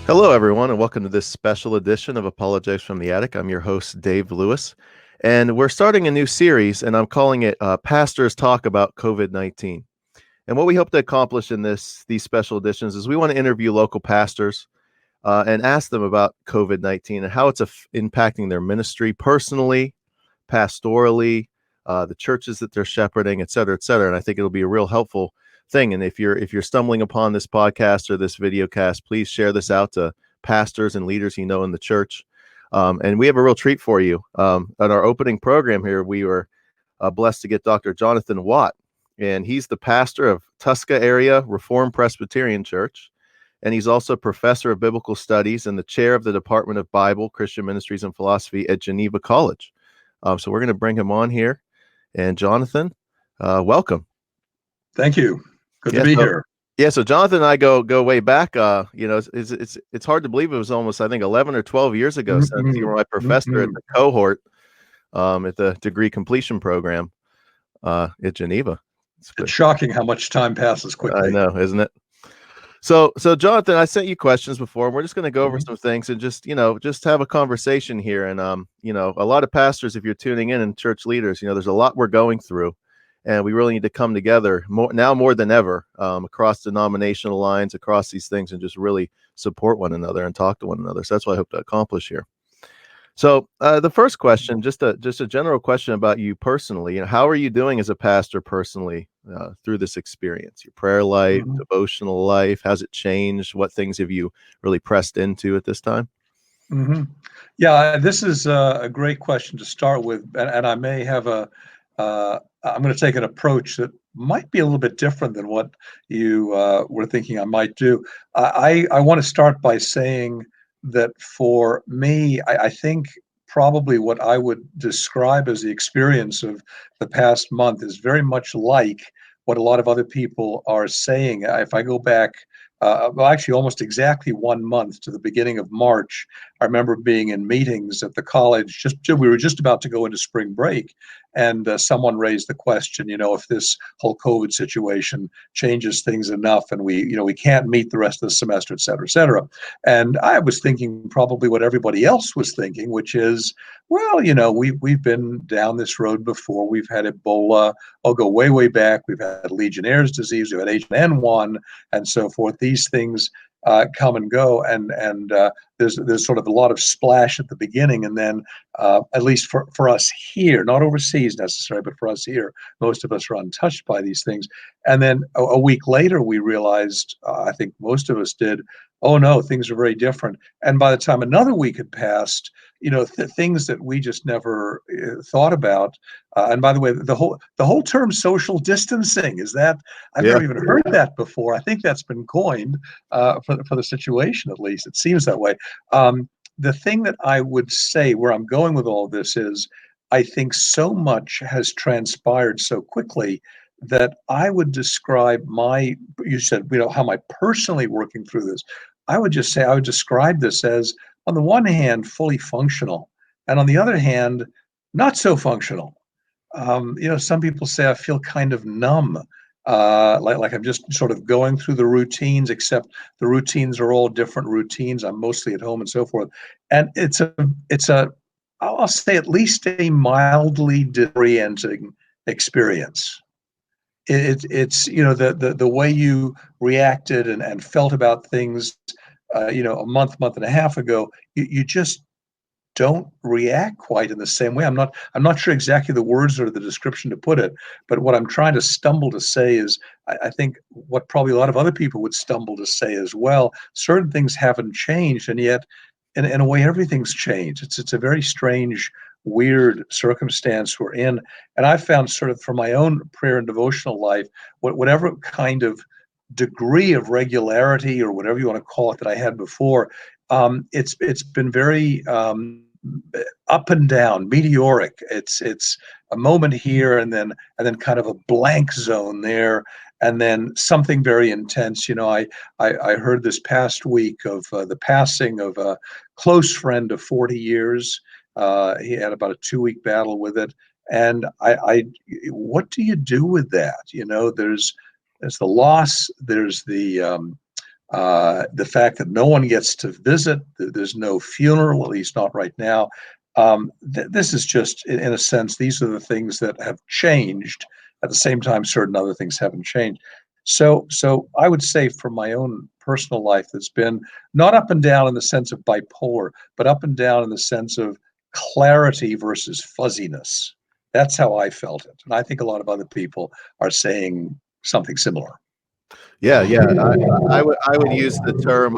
Hello, everyone, and welcome to this special edition of Apologetics from the Attic. I'm your host, Dave Lewis, and we're starting a new series, and I'm calling it Pastors Talk About COVID-19. And what we hope to accomplish in these special editions is we want to interview local pastors and ask them about COVID-19 and how it's impacting their ministry personally, pastorally, the churches that they're shepherding, et cetera, et cetera. And I think it'll be a real helpful thing. And if you're stumbling upon this podcast or this video cast, please share this out to pastors and leaders you know in the church. And we have a real treat for you. At our opening program here, we were blessed to get Dr. Jonathan Watt, and he's the pastor of Tuska Area Reformed Presbyterian Church. And he's also professor of biblical studies and the chair of the Department of Bible, Christian Ministries, and Philosophy at Geneva College. So we're going to bring him on here. And Jonathan, welcome. Thank you. Good to be here. Yeah, so Jonathan and I go way back. It's hard to believe it was almost, I think, 11 or 12 years ago since you were my professor at the cohort at the degree completion program at Geneva. It's shocking how much time passes quickly. I know, isn't it? So Jonathan, I sent you questions before, and we're just going to go over some things and just have a conversation here. And a lot of pastors, if you're tuning in, and church leaders, there's a lot we're going through. And we really need to come together more than ever across denominational lines, across these things, and just really support one another and talk to one another. So that's what I hope to accomplish here. So the first question, just a general question about you personally. How are you doing as a pastor personally through this experience? Your prayer life, devotional life, has it changed? What things have you really pressed into at this time? Yeah, this is a great question to start with, and I may have I'm going to take an approach that might be a little bit different than what you were thinking I might do. I want to start by saying that for me, I think probably what I would describe as the experience of the past month is very much like what a lot of other people are saying. If I go back, well, actually almost exactly 1 month to the beginning of March, I remember being in meetings at the college. We were just about to go into spring break, and someone raised the question, if this whole COVID situation changes things enough, and we can't meet the rest of the semester, et cetera, et cetera. And I was thinking probably what everybody else was thinking, which is, well, we've been down this road before. We've had Ebola. I'll go way, way back. We've had Legionnaire's disease. We've had H1N1, and so forth. These things come and go, and there's sort of a lot of splash at the beginning, and then at least for us here, not overseas necessarily, but for us here, most of us are untouched by these things. And then a week later, we realized, I think most of us did, oh no, things are very different. And by the time another week had passed, things that we just never thought about. And by the way, the whole term social distancing, is that, I've never even heard that before. I think that's been coined for the situation, at least. It seems that way. The thing that I would say, where I'm going with all this, is I think so much has transpired so quickly that I would describe you said, how am I personally working through this? I would just say, I would describe this as, on the one hand, fully functional, and on the other hand, not so functional. Some people say I feel kind of numb, like I'm just sort of going through the routines, except the routines are all different routines. I'm mostly at home and so forth. And it's I'll say at least a mildly disorienting experience. It's the way you reacted and felt about things, a month and a half ago, you just don't react quite in the same way. I'm not sure exactly the words or the description to put it, but what I'm trying to stumble to say is, I think what probably a lot of other people would stumble to say as well, certain things haven't changed, and yet in a way everything's changed. It's a very strange, weird circumstance we're in. And I found, sort of from my own prayer and devotional life, whatever kind of degree of regularity or whatever you want to call it that I had before, it's been very up and down, meteoric. It's a moment here and then kind of a blank zone there, and then something very intense. I heard this past week of the passing of a close friend of 40 years. He had about a 2-week battle with it, and what do you do with that? There's the loss, there's the the fact that no one gets to visit, there's no funeral, at least not right now. This is just, in a sense, these are the things that have changed. At the same time, certain other things haven't changed. So I would say from my own personal life, it's been not up and down in the sense of bipolar, but up and down in the sense of clarity versus fuzziness. That's how I felt it. And I think a lot of other people are saying something similar. Yeah, yeah. I would use the term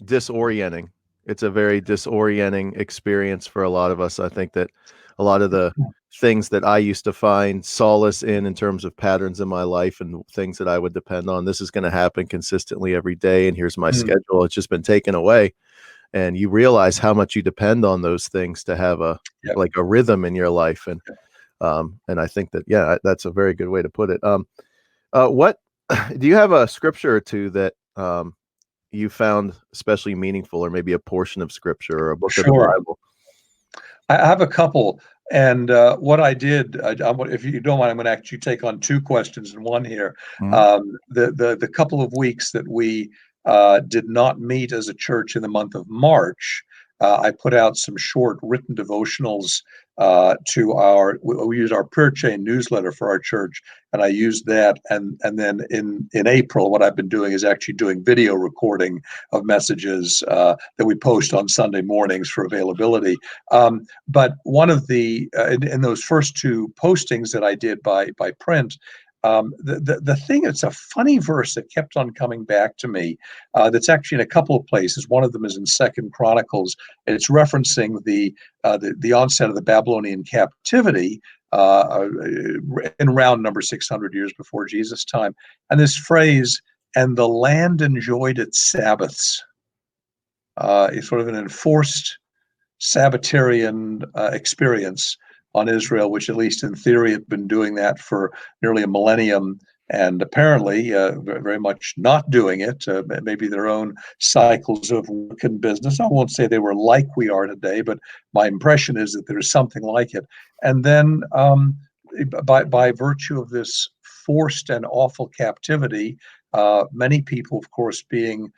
disorienting. It's a very disorienting experience for a lot of us. I think that a lot of the things that I used to find solace in terms of patterns in my life and things that I would depend on, this is going to happen consistently every day, and here's my schedule. It's just been taken away, and you realize how much you depend on those things to have a Yeah. like a rhythm in your life. And I think that, yeah, that's a very good way to put it. What do you have a scripture or two that you found especially meaningful, or maybe a portion of scripture or a book of the Sure. Bible? I have a couple. And what I did, if you don't mind, I'm going to actually take on two questions in one here. Mhm. The couple of weeks that we did not meet as a church in the month of March, I put out some short written devotionals to we use our prayer chain newsletter for our church, and I used that. And then in April, what I've been doing is actually doing video recording of messages that we post on Sunday mornings for availability. But one of the in those first two postings that I did by print, the thing, it's a funny verse that kept on coming back to me. That's actually in a couple of places. One of them is in Second Chronicles, and it's referencing the onset of the Babylonian captivity in around number 600 years before Jesus' time. And this phrase, "and the land enjoyed its Sabbaths," is sort of an enforced Sabbatarian experience on Israel, which at least in theory had been doing that for nearly a millennium, and apparently very much not doing it. Maybe their own cycles of work and business. I won't say they were like we are today, but my impression is that there's something like it. And then by virtue of this forced and awful captivity, many people, of course, being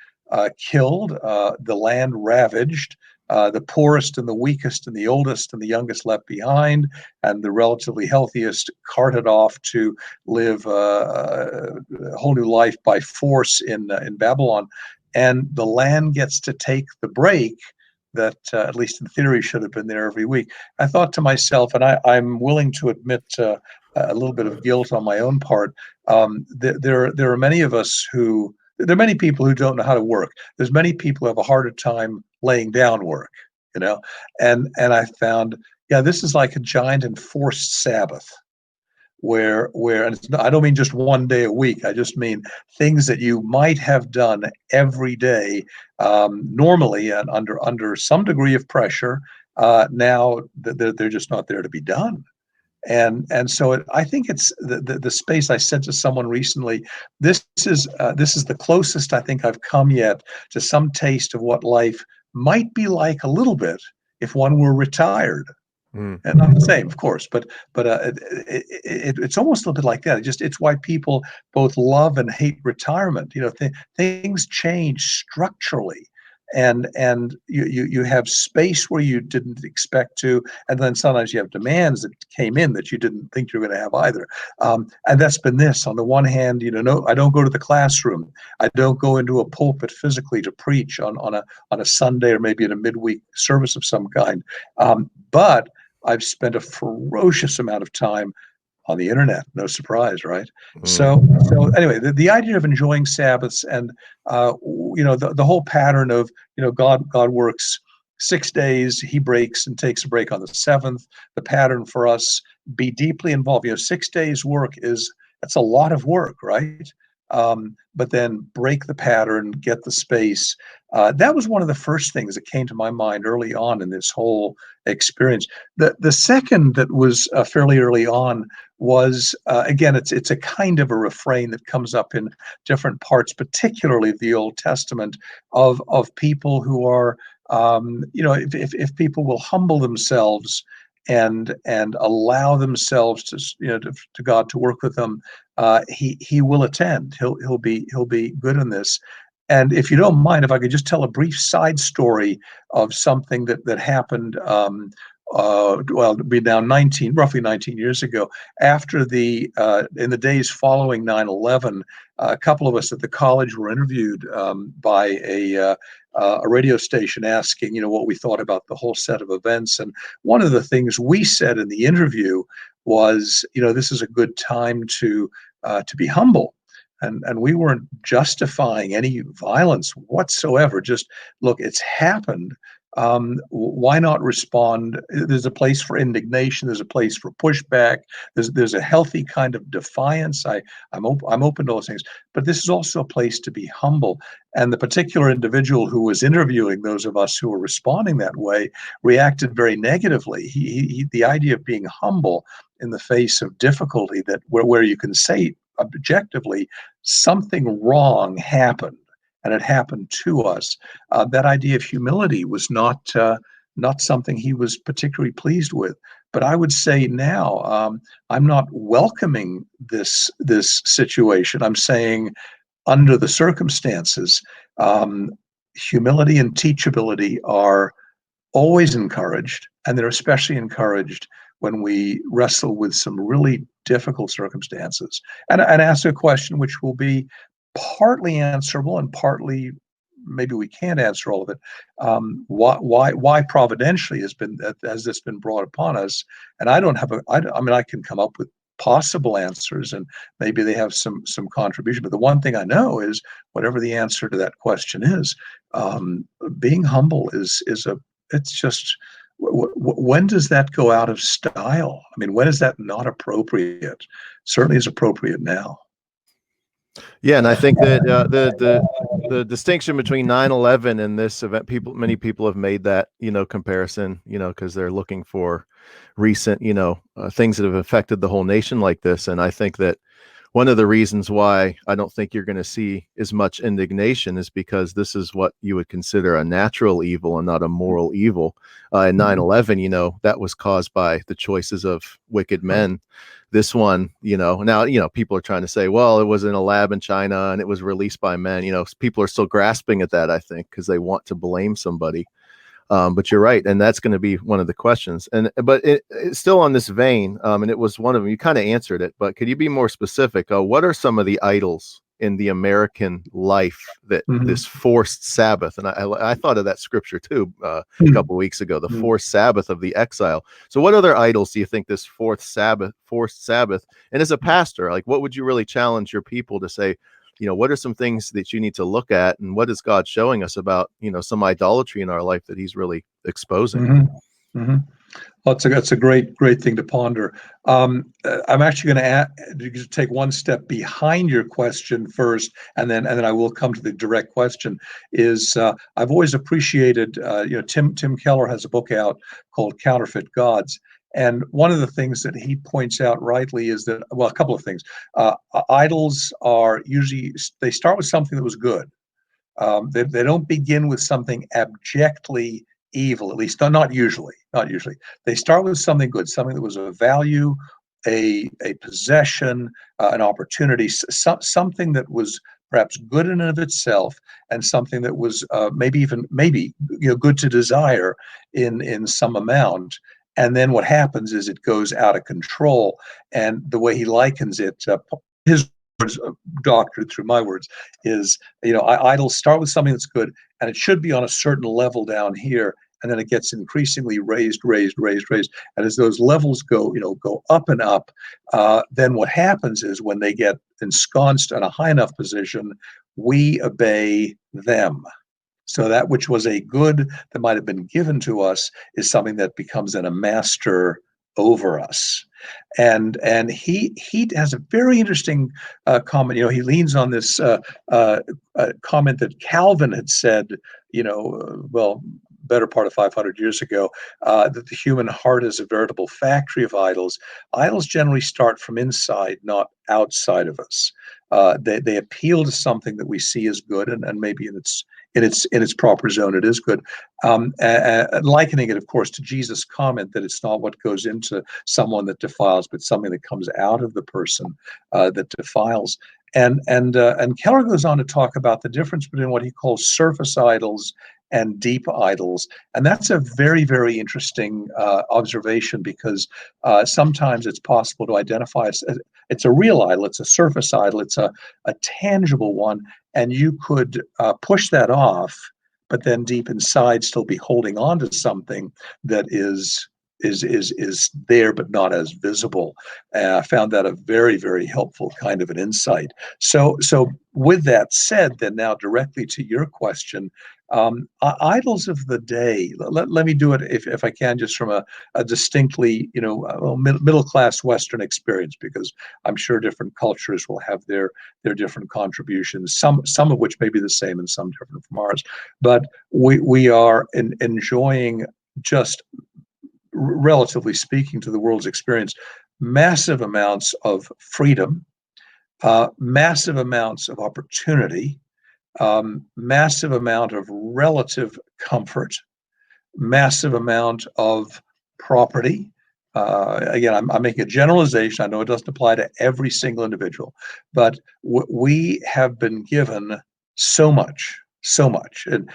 killed, the land ravaged, the poorest and the weakest and the oldest and the youngest left behind, and the relatively healthiest carted off to live a whole new life by force in Babylon. And the land gets to take the break that, at least in theory, should have been there every week. I thought to myself, and I'm willing to admit a little bit of guilt on my own part. There are many of us who there are many people who don't know how to work. There's many people who have a harder time laying down work, you know, and I found, yeah, this is like a giant enforced Sabbath where and I don't mean just one day a week. I just mean things that you might have done every day normally and under some degree of pressure. Now they're just not there to be done. And so I think it's the space. I said to someone recently, this is the closest I think I've come yet to some taste of what life might be like a little bit if one were retired. Mm. And not the same, of course, but it's almost a little bit like that. It's why people both love and hate retirement. You know, things change structurally, and you have space where you didn't expect to, and then sometimes you have demands that came in that you didn't think you were going to have either. And that's been this. On the one hand, no, I don't go to the classroom. I don't go into a pulpit physically to preach on a Sunday or maybe in a midweek service of some kind. But I've spent a ferocious amount of time on the internet. No surprise, right? Mm. So anyway, the idea of enjoying Sabbaths and the whole pattern of God works 6 days, He breaks and takes a break on the seventh. The pattern for us, be deeply involved. 6 days work that's a lot of work, right? But then break the pattern, get the space. That was one of the first things that came to my mind early on in this whole experience. The second that was fairly early on was again, it's a kind of a refrain that comes up in different parts, particularly the Old Testament, of people who are if people will humble themselves and allow themselves to God to work with them, he will attend. He'll be good in this. And if you don't mind, if I could just tell a brief side story of something that happened, well, it'd be now roughly 19 years ago, after in the days following 9/11, a couple of us at the college were interviewed by a radio station asking, what we thought about the whole set of events. And one of the things we said in the interview was, this is a good time to be humble. And we weren't justifying any violence whatsoever. Just look, it's happened. Why not respond? There's a place for indignation. There's a place for pushback. There's a healthy kind of defiance. I'm open to those things. But this is also a place to be humble. And the particular individual who was interviewing those of us who were responding that way reacted very negatively. The idea of being humble in the face of difficulty, that where you can say objectively something wrong happened, and it happened to us. That idea of humility was not something he was particularly pleased with. But I would say now, I'm not welcoming this situation. I'm saying, under the circumstances, humility and teachability are always encouraged, and they're especially encouraged when we wrestle with some really difficult circumstances, and ask a question which will be partly answerable and partly maybe we can't answer all of it. Why providentially has this been brought upon us? And I don't have I mean, I can come up with possible answers, and maybe they have some contribution. But the one thing I know is, whatever the answer to that question is, being humble is a it's just when does that go out of style? I mean, when is that not appropriate? Certainly is appropriate now. Yeah, and I think that the distinction between 9/11 and this event, many people have made that comparison, because they're looking for recent things that have affected the whole nation like this. And I think that one of the reasons why I don't think you're going to see as much indignation is because this is what you would consider a natural evil and not a moral evil. In 9/11, that was caused by the choices of wicked men. This one, now, people are trying to say, well, it was in a lab in China and it was released by men. People are still grasping at that, I think, because they want to blame somebody. But you're right, and that's going to be one of the questions. But it's still on this vein, and it was one of them. You kind of answered it, but could you be more specific? What are some of the idols in the American life that this forced Sabbath? And I thought of that scripture too a couple of weeks ago, the forced Sabbath of the exile. So what other idols do you think this forced Sabbath? And as a pastor, like, what would you really challenge your people to say? What are some things that you need to look at, and what is God showing us about, some idolatry in our life that he's really exposing? Well, that's a great thing to ponder. I'm actually going to take one step behind your question first, and then I will come to the direct question. I've always appreciated, Tim Keller has a book out called Counterfeit Gods. And one of the things that he points out rightly is that, well, a couple of things. Idols are usually, they start with something that was good. They don't begin with something abjectly evil, at least not usually. They start with something good, something that was of value, a possession, an opportunity, something that was perhaps good in and of itself, and something that was maybe good to desire in some amount. And then what happens is it goes out of control. And the way he likens it, his words, doctored through my words, is, idols start with something that's good, and it should be on a certain level down here, and then it gets increasingly raised. And as those levels go up and up, then what happens is, when they get ensconced in a high enough position, we obey them. So that which was a good that might have been given to us is something that becomes then a master over us. And he has a very interesting comment. He leans on this comment that Calvin had said, better part of 500 years ago, that the human heart is a veritable factory of idols. Idols generally start from inside, not outside of us. They appeal to something that we see as good, and maybe in its proper zone, it is good. Likening it, of course, to Jesus' comment that it's not what goes into someone that defiles, but something that comes out of the person that defiles. And Keller goes on to talk about the difference between what he calls surface idols and deep idols. And that's a very, very interesting observation, because sometimes it's possible to identify it's a real idol, it's a surface idol, it's a tangible one, and you could push that off, but then deep inside still be holding on to something that is there but not as visible. I found that a very, very helpful kind of an insight. So with that said, then now directly to your question, idols of the day. Let me do it, if I can, just from a distinctly middle class Western experience, because I'm sure different cultures will have their different contributions. Some of which may be the same and some different from ours. But we are enjoying, just relatively speaking to the world's experience, massive amounts of freedom, massive amounts of opportunity, massive amount of relative comfort, massive amount of property. Again, I'm making a generalization. I know it doesn't apply to every single individual, but we have been given so much, and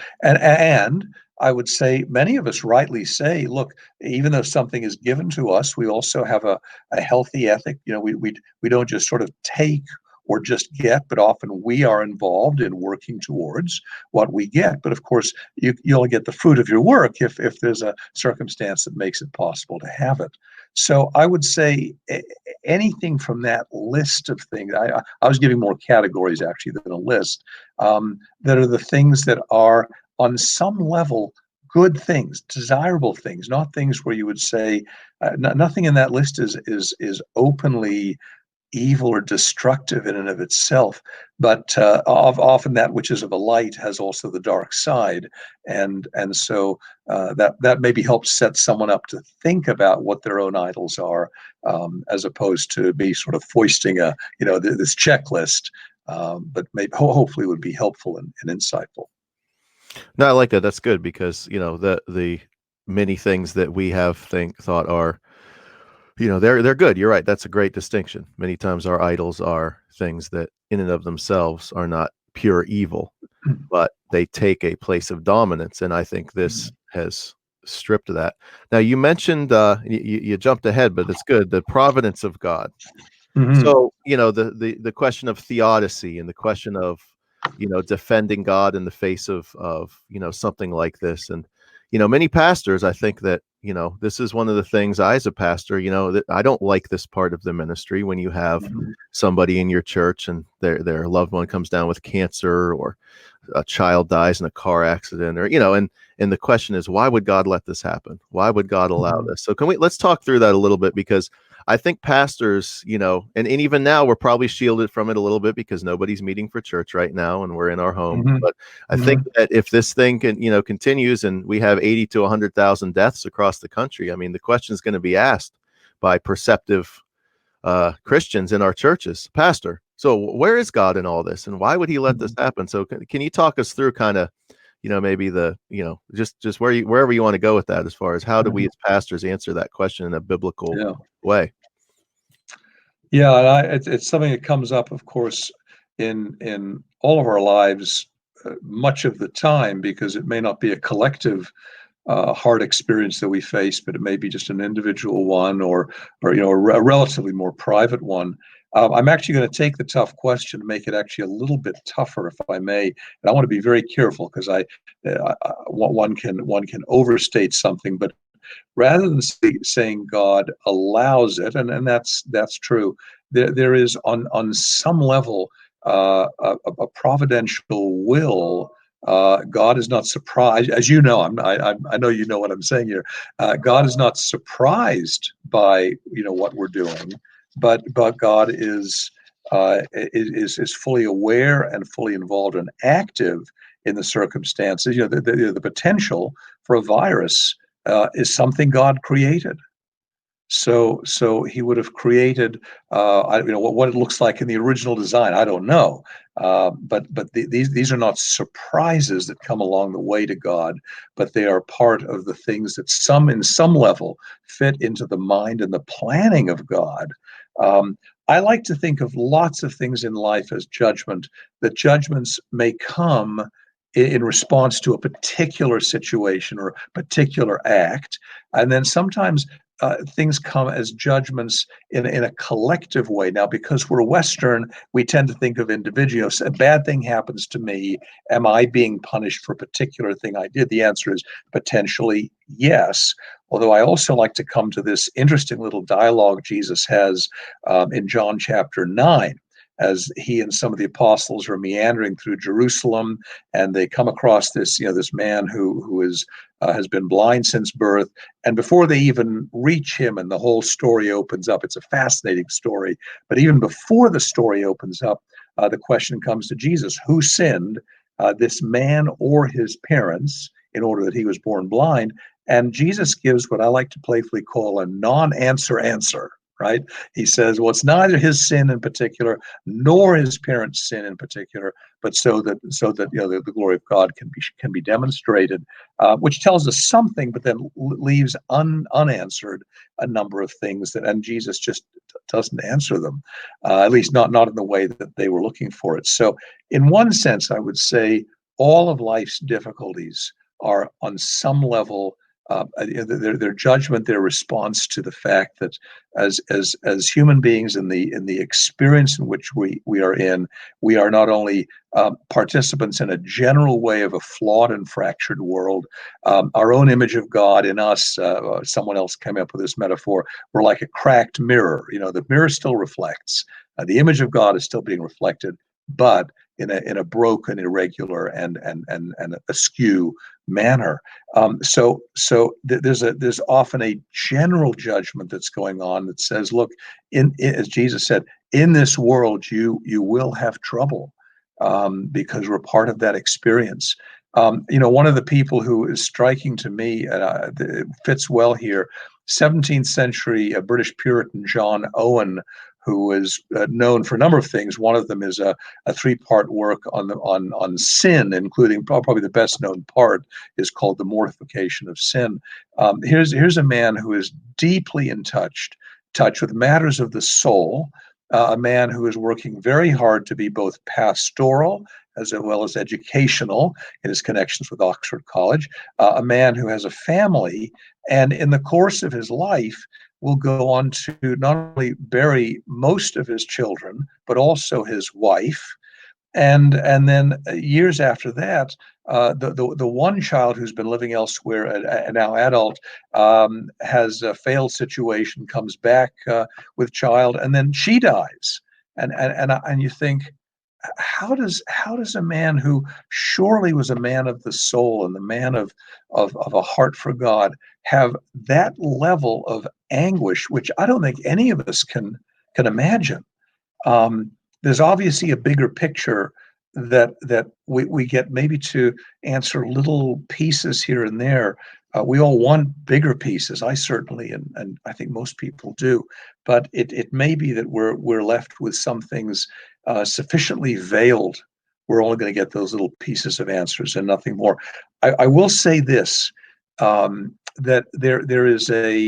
I would say many of us rightly say, look, even though something is given to us, we also have a healthy ethic. We don't just sort of take or just get, but often we are involved in working towards what we get. But of course, you only get the fruit of your work if there's a circumstance that makes it possible to have it. So I would say anything from that list of things, I was giving more categories actually than a list, that are the things that are on some level good things, desirable things, not things where you would say nothing in that list is openly evil or destructive in and of itself, but often that which is of a light has also the dark side, and so that maybe helps set someone up to think about what their own idols are, as opposed to be sort of foisting this checklist, but maybe hopefully would be helpful and insightful. No, I like that. That's good because the many things that we have thought are, they're good. You're right. That's a great distinction. Many times our idols are things that in and of themselves are not pure evil, but they take a place of dominance. And I think this has stripped of that. Now you mentioned you jumped ahead, but it's good. The providence of God. Mm-hmm. So, the question of theodicy and the question of, defending God in the face of something like this. And, many pastors, I think that, this is one of the things I, as a pastor, that I don't like this part of the ministry when you have Mm-hmm. somebody in your church and their loved one comes down with cancer, or a child dies in a car accident, or, and the question is, why would God let this happen? Why would God allow this? So let's talk through that a little bit, because I think pastors, and even now we're probably shielded from it a little bit because nobody's meeting for church right now and we're in our home. Mm-hmm. But I Mm-hmm. think that if this thing continues and we have 80 to 100,000 deaths across the country, I mean, the question is going to be asked by perceptive Christians in our churches, Pastor, so where is God in all this, and why would he let this happen? So can you talk us through kind of, maybe just wherever you want to go with that, as far as how do we as pastors answer that question in a biblical Yeah. way? Yeah, and it's something that comes up, of course, in all of our lives, much of the time, because it may not be a collective hard experience that we face, but it may be just an individual one, or a relatively more private one. I'm actually going to take the tough question and make it actually a little bit tougher, if I may. And I want to be very careful, because one can overstate something, but rather than saying God allows it, and that's true, there is on some level a providential will. God is not surprised, as you know. I know you know what I'm saying here. God is not surprised by what we're doing, but God is fully aware and fully involved and active in the circumstances. The potential for a virus is something God created. So he would have created, what it looks like in the original design. I don't know, but these are not surprises that come along the way to God, but they are part of the things that in some level fit into the mind and the planning of God. I like to think of lots of things in life as judgment. That judgments may come in response to a particular situation or a particular act, and then sometimes things come as judgments in a collective way. Now, because we're Western, we tend to think of individuals. A bad thing happens to me. Am I being punished for a particular thing I did? The answer is potentially yes. Although I also like to come to this interesting little dialogue Jesus has in John chapter 9, as he and some of the apostles are meandering through Jerusalem, and they come across this man who has been blind since birth. And before they even reach him, and the whole story opens up, it's a fascinating story. But even before the story opens up, the question comes to Jesus: who sinned, this man or his parents, in order that he was born blind? And Jesus gives what I like to playfully call a non-answer answer. Right? He says, well, it's neither his sin in particular nor his parents' sin in particular, but so that the glory of God can be demonstrated, which tells us something, but then leaves unanswered a number of things and Jesus just doesn't answer them, at least not in the way that they were looking for it. So, in one sense, I would say all of life's difficulties are on some level their judgment, their response to the fact that as human beings in the experience in which we are in, we are not only participants in a general way of a flawed and fractured world. Our own image of God in us, someone else came up with this metaphor, we're like a cracked mirror. The mirror still reflects. The image of God is still being reflected, but in a broken, irregular, and askew manner. So there's often a general judgment that's going on that says, look, as Jesus said, in this world you will have trouble, because we're part of that experience. One of the people who is striking to me, it fits well here, 17th century British Puritan John Owen, who is known for a number of things. One of them is a three-part work on sin, including probably the best known part is called The Mortification of Sin. Here's a man who is deeply in touch with matters of the soul, a man who is working very hard to be both pastoral as well as educational in his connections with Oxford College, a man who has a family, and in the course of his life will go on to not only bury most of his children, but also his wife. And then years after that, the one child who's been living elsewhere, and now adult, has a failed situation, comes back with child, and then she dies. And you think, how does a man who surely was a man of the soul and the man of a heart for God have that level of anguish, which I don't think any of us can imagine? There's obviously a bigger picture that we get maybe to answer little pieces here and there. We all want bigger pieces. I certainly, and I think most people do, but it may be that we're left with some things sufficiently veiled. We're only going to get those little pieces of answers and nothing more. I will say this, that there is I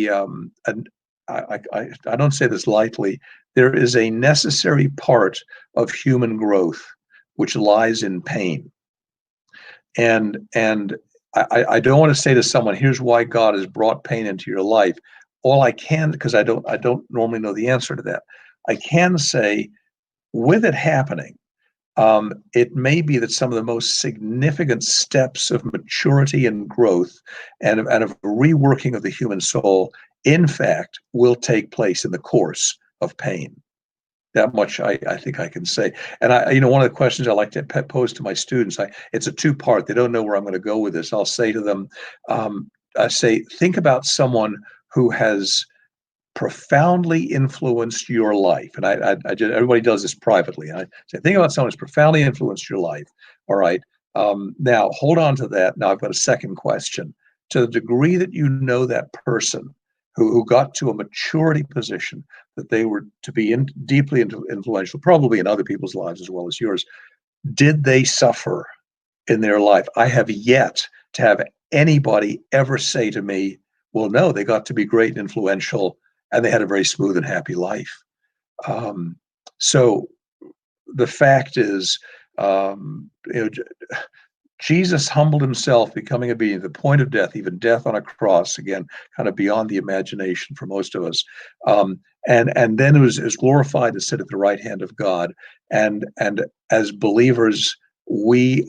don't say this lightly, there is a necessary part of human growth which lies in pain. And I don't want to say to someone, here's why God has brought pain into your life. All I can, because I don't normally know the answer to that, I can say, with it happening, it may be that some of the most significant steps of maturity and growth and of reworking of the human soul, in fact, will take place in the course of pain. That much I think I can say. And one of the questions I like to pose to my students, it's a two-part. They don't know where I'm going to go with this. I'll say to them, I say, think about someone who has profoundly influenced your life. And I just, everybody does this privately. And I say, think about someone who's profoundly influenced your life. All right. Now hold on to that. Now I've got a second question. To the degree that you know that person, who got to a maturity position that they were to be deeply influential, probably in other people's lives as well as yours. Did they suffer in their life? I have yet to have anybody ever say to me, well, no, they got to be great and influential and they had a very smooth and happy life. So the fact is, Jesus humbled himself, becoming obedient to the point of death, even death on a cross, again, kind of beyond the imagination for most of us. And then it was glorified to sit at the right hand of God. And as believers, we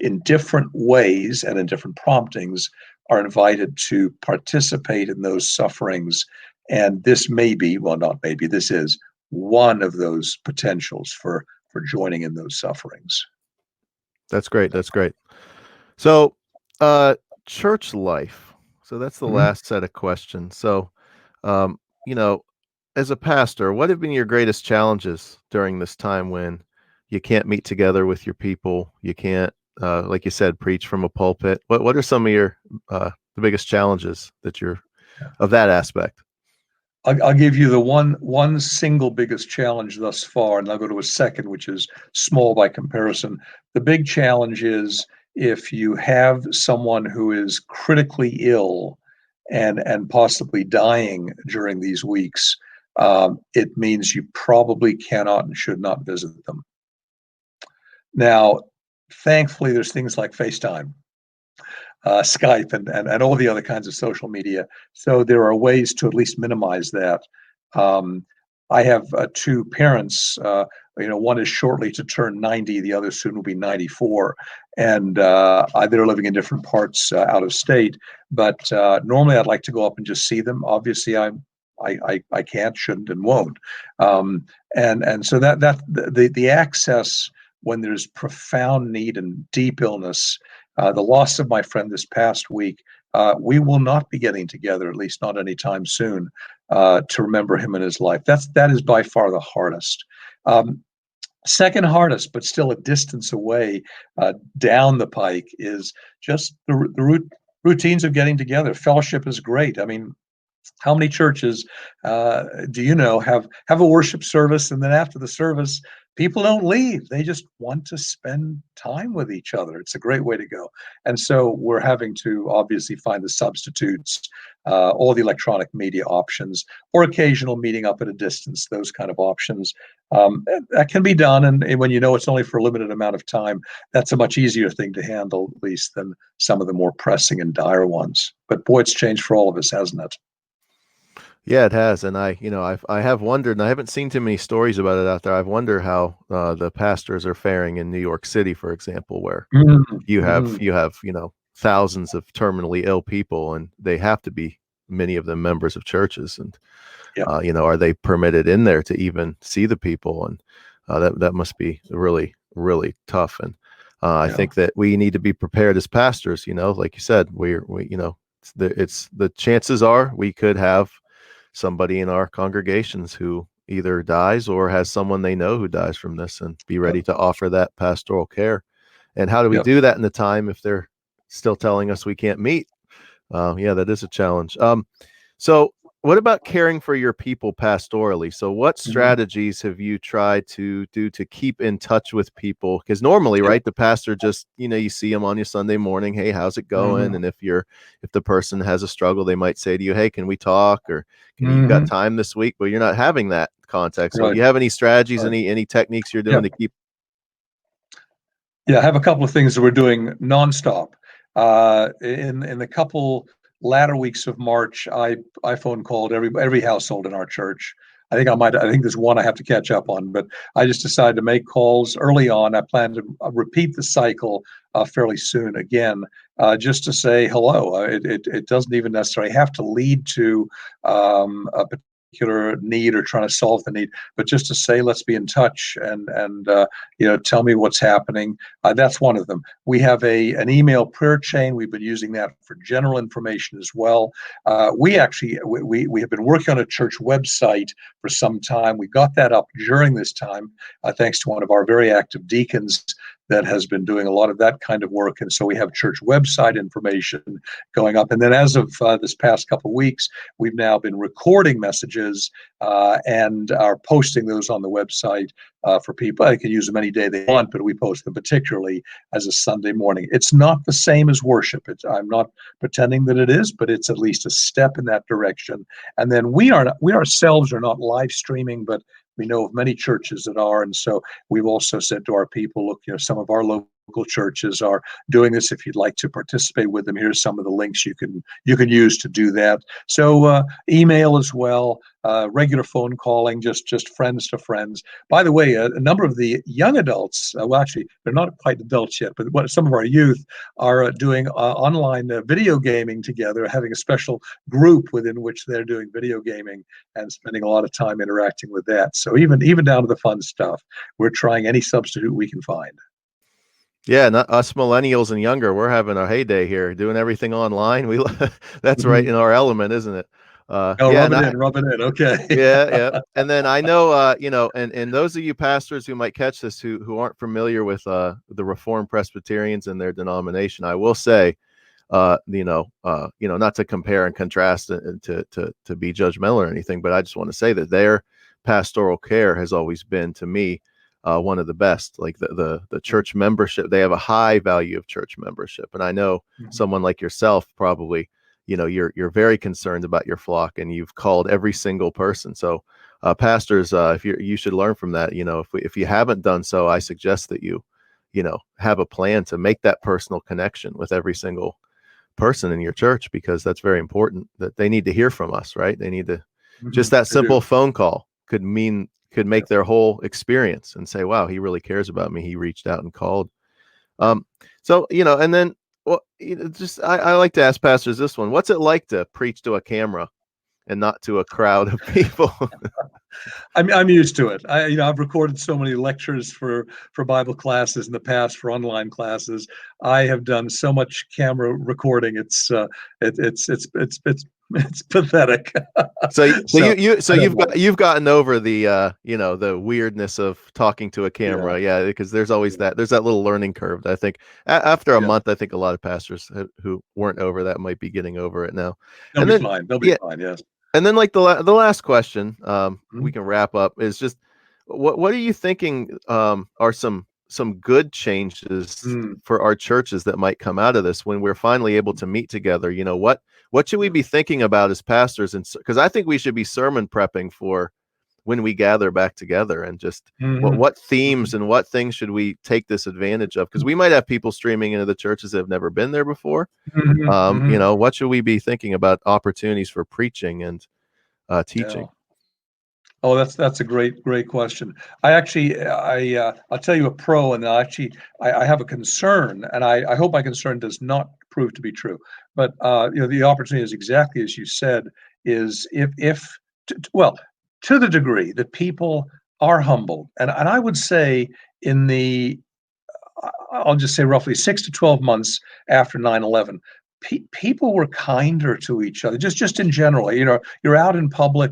in different ways and in different promptings are invited to participate in those sufferings. And this may be, well, not maybe, this is one of those potentials for joining in those sufferings. That's great. That's great. So, church life. So that's the last set of questions. So, um, you know, as a pastor, what have been your greatest challenges during this time when you can't meet together with your people? You can't, like you said, preach from a pulpit. What are some of your the biggest challenges that you're of that aspect? I'll give you the one single biggest challenge thus far, and I'll go to a second, which is small by comparison. The big challenge is if you have someone who is critically ill and possibly dying during these weeks, it means you probably cannot and should not visit them. Now, thankfully, there's things like FaceTime, Skype, and all the other kinds of social media. So there are ways to at least minimize that. I have two parents. One is shortly to turn 90. The other soon will be 94, and they're living in different parts out of state. But normally, I'd like to go up and just see them. Obviously, I can't, shouldn't, and won't. And so that the access when there's profound need and deep illness. The loss of my friend this past week, we will not be getting together, at least not anytime soon, to remember him in his life. That is by far the hardest. Second hardest, but still a distance away down the pike, is just the routines of getting together. Fellowship is great. I mean, how many churches do you know have a worship service, and then after the service, people don't leave. They just want to spend time with each other. It's a great way to go. And so we're having to obviously find the substitutes, all the electronic media options, or occasional meeting up at a distance, those kind of options. That can be done. And when you know it's only for a limited amount of time, that's a much easier thing to handle, at least, than some of the more pressing and dire ones. But boy, it's changed for all of us, hasn't it? Yeah, it has, and I have wondered, and I haven't seen too many stories about it out there. I've wondered how the pastors are faring in New York City, for example, where you have thousands of terminally ill people, and they have to be many of them members of churches, and Yep. Are they permitted in there to even see the people? And that must be really, really tough. And I think that we need to be prepared as pastors. Like you said, it's the chances are we could have somebody in our congregations who either dies or has someone they know who dies from this, and be ready to offer that pastoral care. And how do we do that in the time if they're still telling us we can't meet? That is a challenge. So what about caring for your people pastorally? So what strategies have you tried to do to keep in touch with people? Because normally, right, the pastor just, you see them on your Sunday morning. Hey, how's it going? And if the person has a struggle, they might say to you, hey, can we talk? Or you got time this week? But you're not having that contact. So do you have any strategies, any techniques you're doing to keep? Yeah, I have a couple of things that we're doing nonstop. In the couple latter weeks of March, I phone called every household in our church. I think there's one I have to catch up on, but I just decided to make calls early on. I plan to repeat the cycle fairly soon again, just to say hello. It doesn't even necessarily have to lead to a particular need or trying to solve the need, but just to say, let's be in touch and tell me what's happening. That's one of them. We have an email prayer chain. We've been using that for general information as well. We have been working on a church website for some time. We got that up during this time, thanks to one of our very active deacons. that has been doing a lot of that kind of work. And so we have church website information going up. And then as of this past couple of weeks, we've now been recording messages and are posting those on the website for people. They can use them any day they want, but we post them particularly as a Sunday morning. It's not the same as worship. I'm not pretending that it is, but it's at least a step in that direction. And then we ourselves are not live streaming, but we know of many churches that are. And so we've also said to our people, look, some of our local churches are doing this. If you'd like to participate with them, here's some of the links you can use to do that. So email as well, regular phone calling, just friends to friends. By the way, a number of the young adults, well, actually, they're not quite adults yet, but some of our youth are doing online video gaming together, having a special group within which they're doing video gaming and spending a lot of time interacting with that. So even down to the fun stuff, we're trying any substitute we can find. Yeah, not us millennials and younger, we're having our heyday here, doing everything online. That's right in our element, isn't it? Rub it in. Okay. Yeah. And then I know, and those of you pastors who might catch this who aren't familiar with the Reformed Presbyterians and their denomination, I will say, not to compare and contrast and to be judgmental or anything, but I just want to say that their pastoral care has always been, to me, one of the best. Like the church membership, they have a high value of church membership, and I know someone like yourself probably, you're very concerned about your flock, and you've called every single person. So, pastors, if you should learn from that. If you haven't done so, I suggest that you have a plan to make that personal connection with every single person in your church, because that's very important. That they need to hear from us, right? They need to just that simple phone call could make their whole experience, and say, wow, he really cares about me. He reached out and called. And then, well, I like to ask pastors this one: what's it like to preach to a camera and not to a crowd of people? I'm used to it. I've recorded so many lectures for Bible classes in the past, for online classes. I have done so much camera recording. It's pathetic. So you've gotten over the the weirdness of talking to a camera, because there's always there's that little learning curve. I think after a month, I think a lot of pastors who weren't over that might be getting over it now. They'll be fine. They'll be fine. Yes. And then, like the last question, we can wrap up, is just what are you thinking are some good changes for our churches that might come out of this when we're finally able to meet together? What should we be thinking about as pastors? And because I think we should be sermon prepping for when we gather back together, and just what themes and what things should we take this advantage of? Because we might have people streaming into the churches that have never been there before. What should we be thinking about opportunities for preaching and teaching? Yeah. Oh, that's a great question. I'll tell you a pro, and I have a concern, and I hope my concern does not prove to be true. But the opportunity is exactly as you said, is to the degree that people are humbled, and I would say I'll just say roughly 6 to 12 months after 9/11, people were kinder to each other, just in general. You're out in public,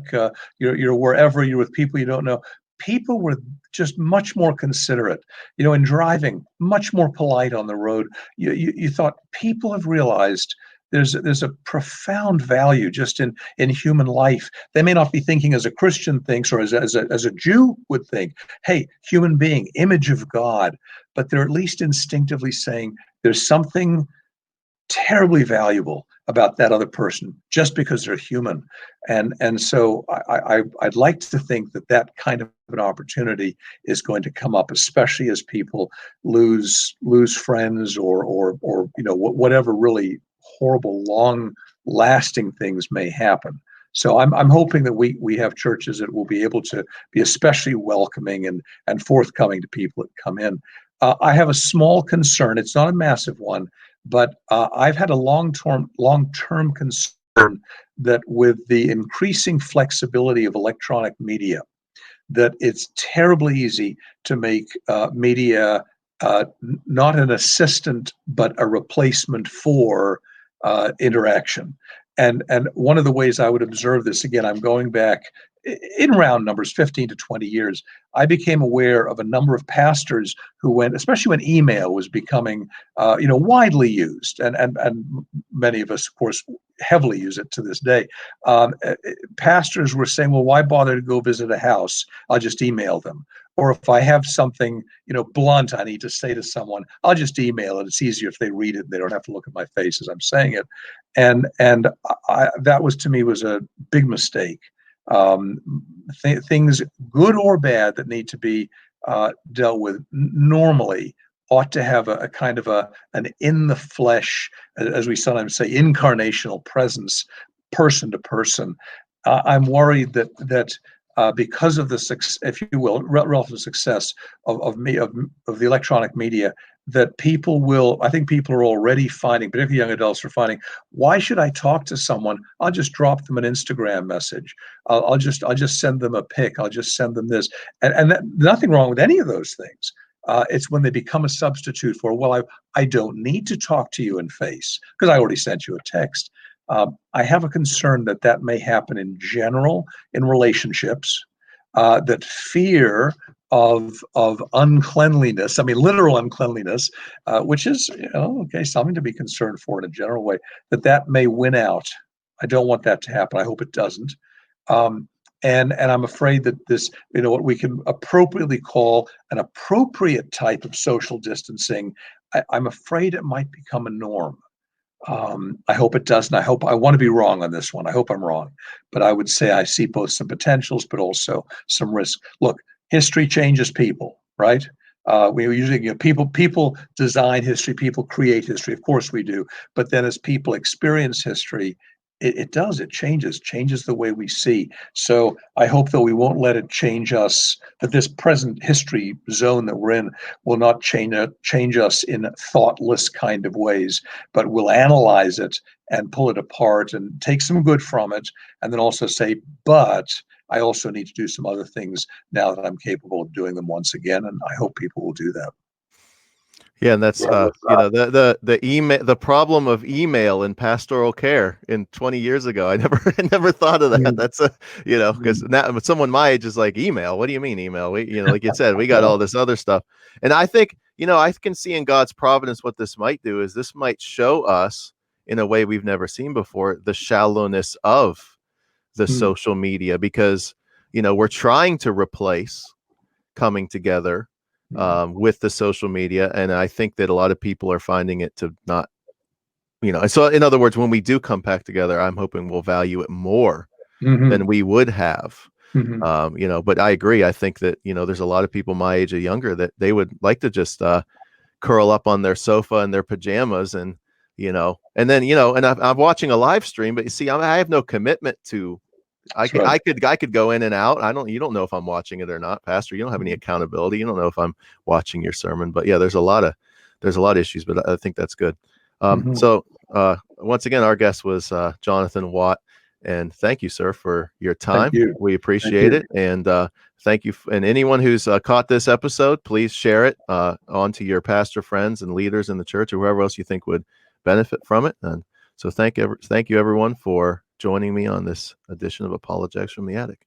you're wherever, you're with people you don't know. People were just much more considerate, in driving, much more polite on the road. You thought, people have realized there's a profound value just in human life. They may not be thinking as a Christian thinks, or as a Jew would think, hey, human being, image of God, but they're at least instinctively saying there's something terribly valuable about that other person just because they're human. And so I'd like to think that kind of an opportunity is going to come up, especially as people lose friends or whatever really horrible, long lasting things may happen. So I'm hoping that we have churches that will be able to be especially welcoming and forthcoming to people that come in. I have a small concern. It's not a massive one, but I've had a long-term concern that with the increasing flexibility of electronic media, that it's terribly easy to make media not an assistant, but a replacement for interaction. And one of the ways I would observe this, again, I'm going back in round numbers, 15 to 20 years, I became aware of a number of pastors who went, especially when email was becoming, widely used, and many of us, of course, heavily use it to this day. Pastors were saying, well, why bother to go visit a house? I'll just email them. Or if I have something, blunt I need to say to someone, I'll just email it. It's easier if they read it. They don't have to look at my face as I'm saying it. And that was, to me, was a big mistake. Um, Things, good or bad, that need to be dealt with normally ought to have a kind of an in the flesh, as we sometimes say, incarnational presence, person to person. I'm worried that because of the success, if you will, relative success of the electronic media, that I think people are already finding, particularly young adults are finding, why should I talk to someone? I'll just drop them an Instagram message. I'll just send them a pic. I'll just send them this, and nothing wrong with any of those things. It's when they become a substitute for, well, I don't need to talk to you in face because I already sent you a text. I have a concern that may happen in general in relationships, that fear of uncleanliness, I mean, literal uncleanliness, which is, okay, something to be concerned for in a general way, that may win out. I don't want that to happen. I hope it doesn't. And I'm afraid that this, what we can appropriately call an appropriate type of social distancing, I'm afraid it might become a norm. I hope it doesn't. I want to be wrong on this one. I hope I'm wrong, but I would say I see both some potentials, but also some risk. Look, history changes people, right? We usually, people design history, people create history. Of course we do. But then as people experience history, it changes the way we see. So I hope that we won't let it change us, that this present history zone that we're in will not change us in thoughtless kind of ways, but we'll analyze it and pull it apart and take some good from it, and then also say, but I also need to do some other things now that I'm capable of doing them once again, and I hope people will do that. Yeah, and that's the email, the problem of email in pastoral care in 20 years ago. I never thought of that. That's because now someone my age is like, email. What do you mean email? Like you said, we got all this other stuff, and I think I can see in God's providence what this might do is this might show us in a way we've never seen before the shallowness of the social media, because we're trying to replace coming together with the social media. And I think that a lot of people are finding it to not, so in other words, when we do come back together, I'm hoping we'll value it more than we would have. But I agree. I think that, there's a lot of people my age or younger that they would like to just curl up on their sofa in their pajamas and then, and I'm watching a live stream, but you see, I have no commitment to, I could go in and out. You don't know if I'm watching it or not, Pastor. You don't have any accountability. You don't know if I'm watching your sermon, but yeah, there's a lot of issues, but I think that's good. So once again, our guest was Jonathan Watt, and thank you, sir, for your time. We appreciate it. And thank you. And anyone who's caught this episode, please share it on to your pastor friends and leaders in the church or whoever else you think would benefit from it. And so thank you everyone for joining me on this edition of Apologetics from the Attic.